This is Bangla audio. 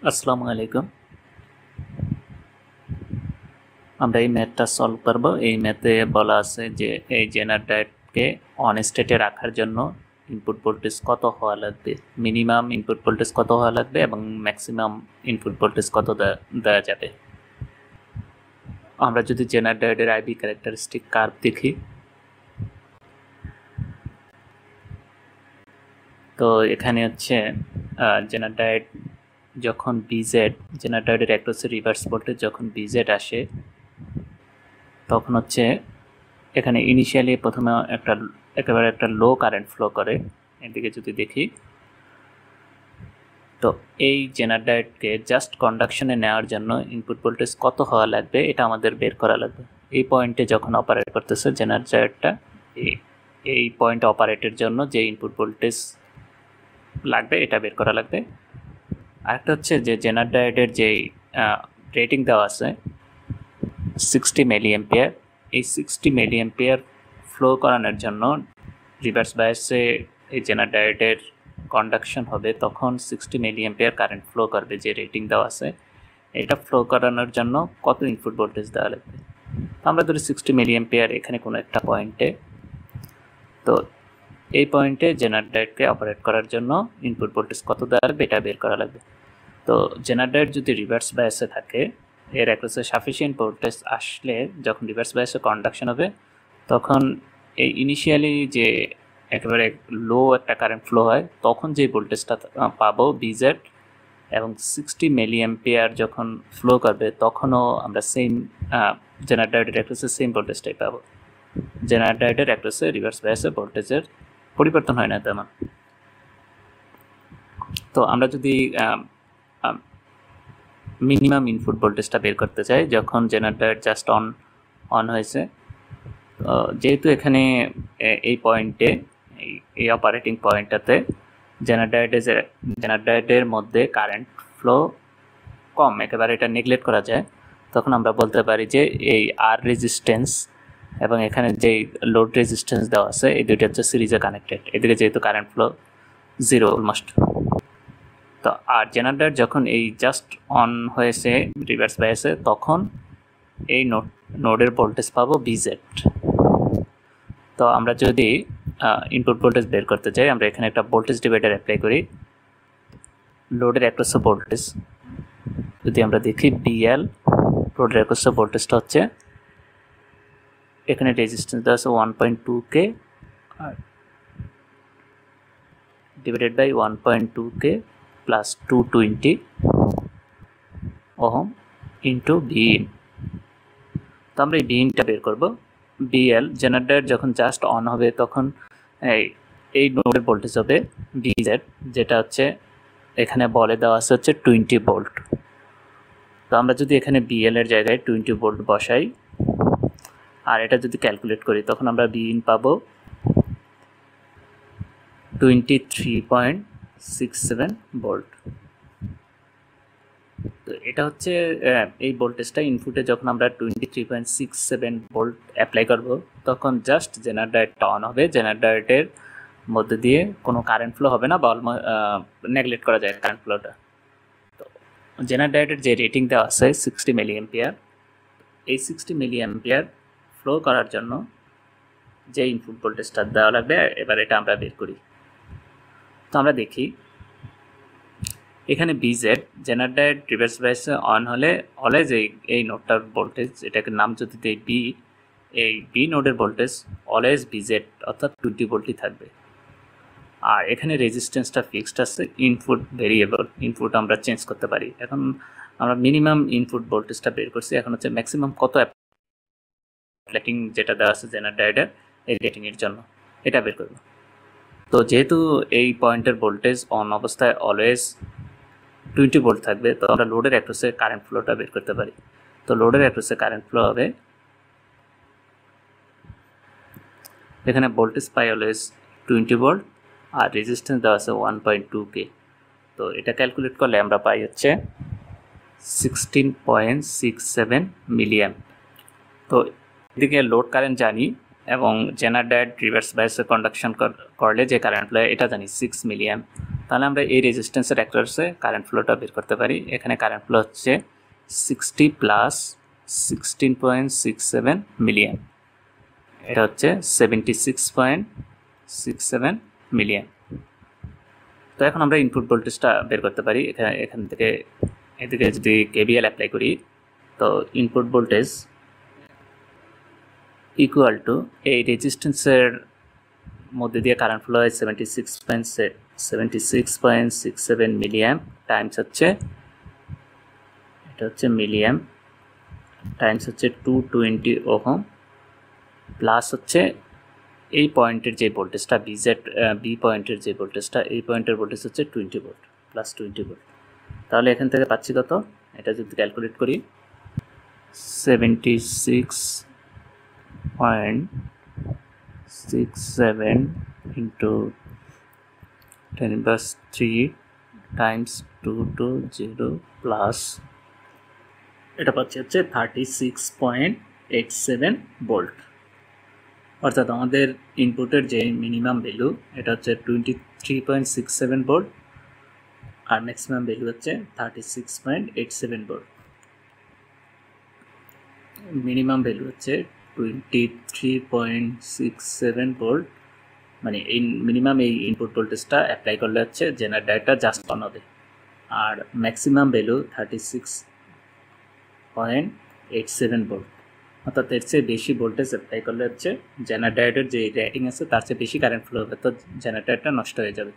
আসসালামু আলাইকুম। আমরা এই ম্যাথটা সলভ করব। এই ম্যাথে বলা আছে যে এই জেনারেটরকে অন স্টেটে রাখার জন্য ইনপুট ভোল্টেজ কত হওয়া লাগবে, মিনিমাম ইনপুট ভোল্টেজ কত হওয়া লাগবে এবং ম্যাক্সিমাম ইনপুট ভোল্টেজ কত দেওয়া যাবে। আমরা যদি জেনারেটরের আইভি ক্যারেক্টারিস্টিক কার্ভ দেখি, তো এখানে হচ্ছে জেনারেটর যখন বিজেড, জেনারেটরের অ্যাক্রসে রিভার্স ভোল্টেজ যখন বিজেড আসে, তখন হচ্ছে এখানে ইনিশিয়ালি প্রথমে একেবারে একটা লো কারেন্ট ফ্লো করে। এদিকে যদি দেখি, তো এই জেনারেটরকে জাস্ট কন্ডাকশনে নেওয়ার জন্য ইনপুট ভোল্টেজ কত হওয়া লাগবে এটা আমাদের বের করা লাগবে। এই পয়েন্টে যখন অপারেট করতেছে জেনারেটরটা, এই পয়েন্টে অপারেটের জন্য যে ইনপুট ভোল্টেজ লাগবে এটা বের করা লাগবে। আরেকটা হচ্ছে যে জেনারেটরের যে রেটিং দেওয়া আছে 60 মিলি অ্যাম্পিয়ার, এই 60 মিলি অ্যাম্পিয়ার ফ্লো করানোর জন্য রিভার্স বায়াসে এই জেনারেটরের কন্ডাকশন হবে, তখন 60 মিলি অ্যাম্পিয়ার কারেন্ট ফ্লো করবে যে রেটিং দেওয়া আছে। এটা ফ্লো করানোর জন্য কত ইনপুট ভোল্টেজ দেওয়া লাগবে? আমরা ধরি 60 মিলি অ্যাম্পিয়ার এখানে কোনো একটা পয়েন্টে, তো এই পয়েন্টে জেনারেটরকে অপারেট করার জন্য ইনপুট ভোল্টেজ কত দেওয়া লাগবে এটা বের করা লাগবে। তো জেনারেটর যদি রিভার্স বায়াসে থাকে, এর অ্যাক্রসে সাফিসিয়েন্ট ভোল্টেজ আসলে যখন রিভার্স বায়াসে কন্ডাকশন হবে, তখন এই ইনিশিয়ালি যে একেবারে লো একটা কারেন্ট ফ্লো হয়, তখন যে ভোল্টেজটা পাবো বিজেড, এবং 60 মিলি অ্যাম্পিয়ার যখন ফ্লো করবে তখনও আমরা সেম জেনারেটরের অ্যাক্রসে সেম ভোল্টেজটাই পাবো। জেনারেটরের অ্যাক্রসে রিভার্স বায়াসে ভোল্টেজের পরিবর্তন হয় না তেমন। তো আমরা যদি মিনিমাম ইনপুট ভোল্টেজটা বের করতে চাই যখন জেনারেটর জাস্ট অন হয়েছে, যেহেতু এখানে এই পয়েন্টে, এই অপারেটিং পয়েন্টটাতে জেনারেটরের মধ্যে কারেন্ট ফ্লো কম, একেবারে এটা নেগলেক্ট করা যায়, তখন আমরা বলতে পারি যে এই আর রেজিস্ট্যান্স এবং এখানে যে লোড রেজিস্ট্যান্স দেওয়া আছে এই দুইটা হচ্ছে সিরিজে কানেক্টেড। এদিকে যেহেতু কারেন্ট ফ্লো জিরো অলমোস্ট, তো আর জেনারেটর যখন এই জাস্ট অন হয়েছে রিভার্স বায়াসে, তখন এই নোডের ভোল্টেজ পাবো বিজেড। তো আমরা যদি ইনপুট ভোল্টেজ বের করতে চাই, আমরা এখানে একটা ভোল্টেজ ডিভাইডার অ্যাপ্লাই করি। লোডের অ্যাক্রস ভোল্টেজ যদি আমরা দেখি বিএল, লোডের অ্যাক্রস ভোল্টেজটা হচ্ছে এখানে রেজিস্ট্যান্স দেওয়া আছে 1.2K আর divided by 1.2K plus 220 ohm into বিইন। তো আমরা এই বিইনটা বের করব। বিএল জেনারেটর যখন জাস্ট অন হবে তখন এই নোডের ভোল্টেজ হবে বিজেড, যেটা হচ্ছে এখানে বলে দেওয়া আছে হচ্ছে 20 ভোল্ট। তো আমরা যদি এখানে বিএল এর জায়গায় 20 ভোল্ট বসাই আর এটা যদি ক্যালকুলেট করি, তখন আমরা বিইন পাবো 23.67 ভোল্ট। তো এটা হচ্ছে এই ভোল্টেজটা ইনপুটে যখন আমরা 23.67 ভোল্ট অ্যাপ্লাই করব, তখন জাস্ট জেনারেটরটা অন হবে, জেনারেটরের মধ্যে দিয়ে কোনো কারেন্ট ফ্লো হবে না, বা নেগলেক্ট করা যায় কারেন্ট ফ্লোটা। তো জেনারেটরের যে রেটিং দেওয়া আছে 60 মিলি অ্যাম্পিয়ার, এই 60 মিলি অ্যাম্পিয়ার ফ্লো করার জন্য যে ইনপুট ভোল্টেজটা দেওয়া লাগবে, এবার এটা আমরা বের করি। তো আমরা দেখি এখানে বিজেড জেনারেটর রিভার্স বায়াসে অন হলে অলওয়েজ এই নোডটার ভোল্টেজ, এটাকে নাম যদি দেই বি, এই বি নোডের ভোল্টেজ অলওয়েজ বিজেড অর্থাৎ 20 ভোল্টই থাকবে। আর এখানে রেজিস্ট্যান্সটা ফিক্সড আছে, ইনপুট ভেরিয়েবল, ইনপুট আমরা চেঞ্জ করতে পারি। এখন আমরা মিনিমাম ইনপুট ভোল্টেজটা বের করছি, এখন হচ্ছে ম্যাক্সিমাম কত রেটিং যেটা দেওয়া আছে জেনারেটরের এই রেটিংয়ের জন্য এটা বের করব। তো যেহেতু এই পয়েন্টের ভোল্টেজ অন অবস্থায় অলওয়েজ 20 ভোল্ট থাকবে, তো আমরা লোডের অ্যাক্রসে কারেন্ট ফ্লোটা বের করতে পারি। তো লোডের অ্যাক্রসে কারেন্ট ফ্লো হবে, এখানে ভোল্টেজ পাই অলওয়েজ 20 ভোল্ট আর রেজিস্ট্যান্স দেওয়া আছে 1.2K। তো এটা ক্যালকুলেট করলে আমরা পাই হচ্ছে 16.67 মিলিঅ্যাম্প। তো এদিকে লোড কারেন্ট জানি এবং জেনার ডায়েট রিভার্স বায়াসে কন্ডাকশন করলে যে কারেন্ট ফ্লো এটা জানি 6 মিলিঅ্যাম্প। তাহলে আমরা এই রেজিস্ট্যান্সের অ্যাক্রসে কারেন্ট ফ্লোটা বের করতে পারি। এখানে কারেন্ট ফ্লো হচ্ছে 60 প্লাস 16.67 মিলিঅ্যাম্প, এটা হচ্ছে 76.67 মিলিঅ্যাম্প। তো এখন আমরা ইনপুট ভোল্টেজটা বের করতে পারি। এখান থেকে এদিকে যদি কেভিএল অ্যাপ্লাই করি, তো ইনপুট ভোল্টেজ ইকুয়াল টু এই রেজিস্ট্যান্সের মধ্যে দিয়ে কারেন্ট ফ্লো হয় 76.67 মিলিঅ্যাম্প টাইমস হচ্ছে, এটা হচ্ছে মিলিঅ্যাম্প, টাইমস হচ্ছে 220 ওহম, প্লাস হচ্ছে এই পয়েন্টের যে ভোল্টেজটা বি পয়েন্টের যে ভোল্টেজটা, এই পয়েন্টের ভোল্টেজ হচ্ছে 20 ভোল্ট প্লাস 20 ভোল্ট। তাহলে এখান থেকে পাচ্ছি কত, এটা যদি ক্যালকুলেট করি 76.67 ইন্টু 10⁻³ টাইমস 220 প্লাস এটা পাচ্ছি হচ্ছে 36.87 ভোল্ট। অর্থাৎ আমাদের ইনপুটের যে মিনিমাম ভ্যালু এটা হচ্ছে 23.67 ভোল্ট আর ম্যাক্সিমাম ভ্যালু হচ্ছে 36.87 ভোল্ট। মিনিমাম ভ্যালু হচ্ছে 23.67 ভোল্ট, মানে এই মিনিমাম এই ইনপুট ভোল্টেজটা অ্যাপ্লাই করলে হচ্ছে জেনার ডায়োডটা জাস্ট অন হবে। আর ম্যাক্সিমাম ভ্যালু 36.87 ভোল্ট, অর্থাৎ এর চেয়ে বেশি ভোল্টেজ অ্যাপ্লাই করলে হচ্ছে জেনার ডায়োডের যে রেটিং আছে তার চেয়ে বেশি কারেন্ট ফ্লো হবে, তো জেনার ডায়োডটা নষ্ট হয়ে যাবে।